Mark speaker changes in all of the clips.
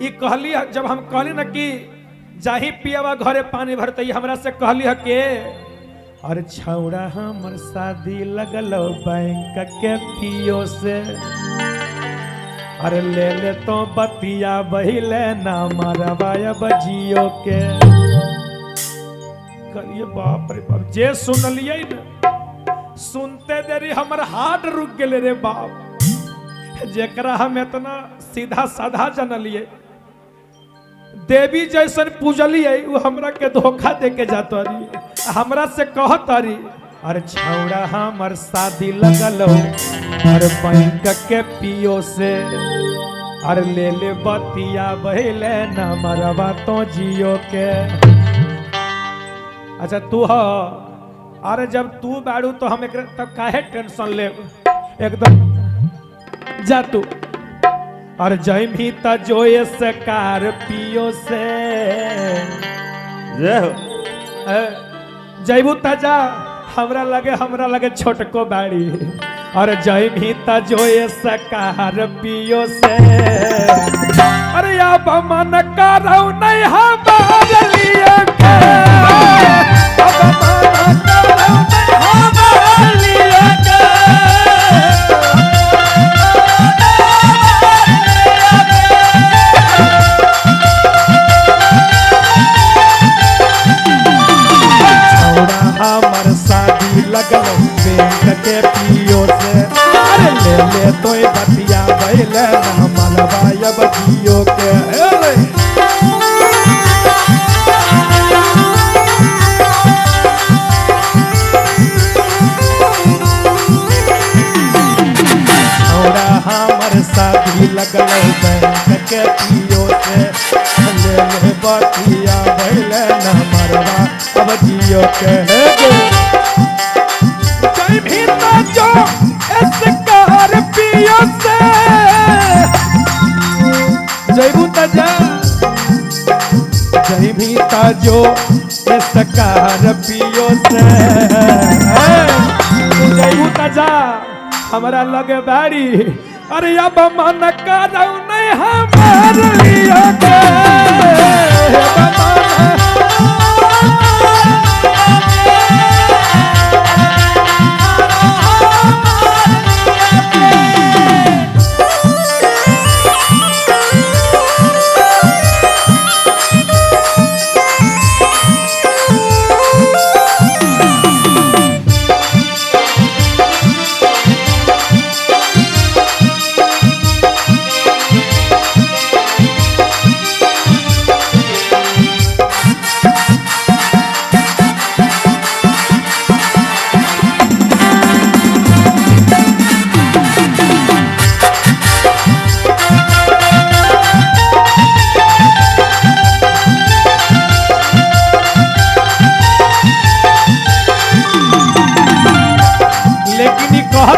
Speaker 1: ई कहली जब हम कहली ना कि जाही पियावा घरे पानी भरते हमरा से कहली है के और छौड़ा हमर शादी लगल बैंक के पियो से अरे ले ले तो बतिया बहिले ना मरवाया बजियो के करिए बाप रे बाप जे सुनलिए ना सुनते देरी हमर हार्ट रुक गेले रे बाप जेकरा हम इतना सीधा साधा जनलिए देवी जैसन पूजलिए वो हमरा के धोखा दे के जाता रही हमरा से कहता रही अरे छौड़ा हमर शादी लगल अरे बैंक के पियो से अरे ले ले बतिया बहिले न मरवा तो जियो के। अच्छा तू हो अरे जब तू बाड़ू तो हम एक तब काहे टेंशन ले एकदम जा तू और जय भी तजोए से कार पियो से जयबू तजा हमरा लगे छोटको बाड़ी और जय भी तजोए से कार पियो से अरे अब मन करो नहीं हमारे लिए के अब मन करो नहीं हमारे लिए के हमर शादी लगल बैंक के पियो से अरे ले ले तो बतिया बैले न मनवाया बजियो के। छोड़ा हमर शादी लगल बैंक के पियो से ले ले बतिया बैले न मरवा अब जियो के। जय भी जो इस कार पियो से जयबू तजा जय भी जो इस कार पियो से जयबू तजा हमारा लगे बाड़ी अरे अब मन करो नहीं हमारे लिए के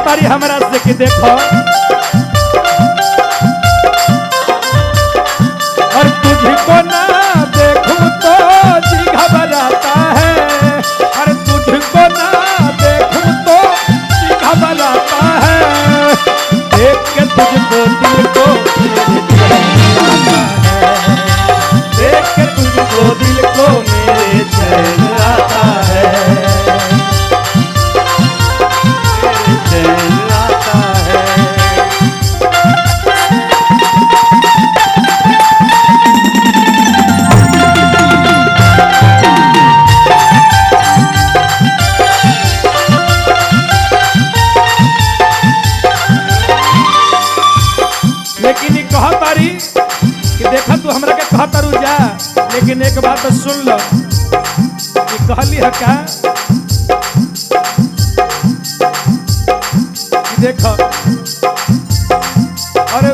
Speaker 1: तारी हमरा से कि देखो और तुझको ना देखूं तो जी घबराता है और तुझको ना देखूं तो जी घबराता है देख के तुझको दिल को देख के तुझको दिल को मेरे चैन आता है लेकिन एक बात सुन लो कि कहली है क्या देखो अरे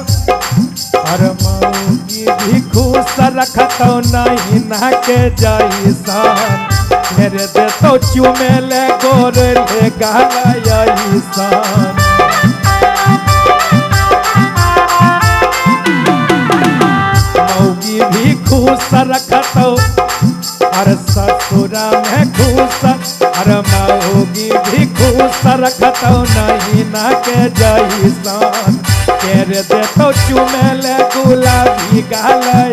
Speaker 1: अरे मौगी भी खुश रखतो नहीं ना के जाई सान मेरे दे तो चुमे ले गोर ले गाला यही सान भी खुश रखतो अरे ससुरा में खुश अरे मौगी भी खुश रखतो नहीं ना के जैसन केरे दे तो चुमेले गुलाबी गाल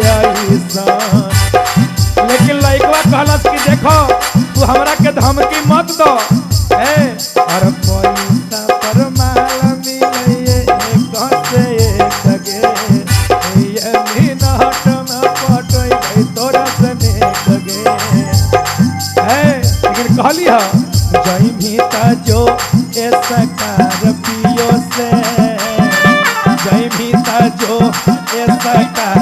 Speaker 1: ऐसा का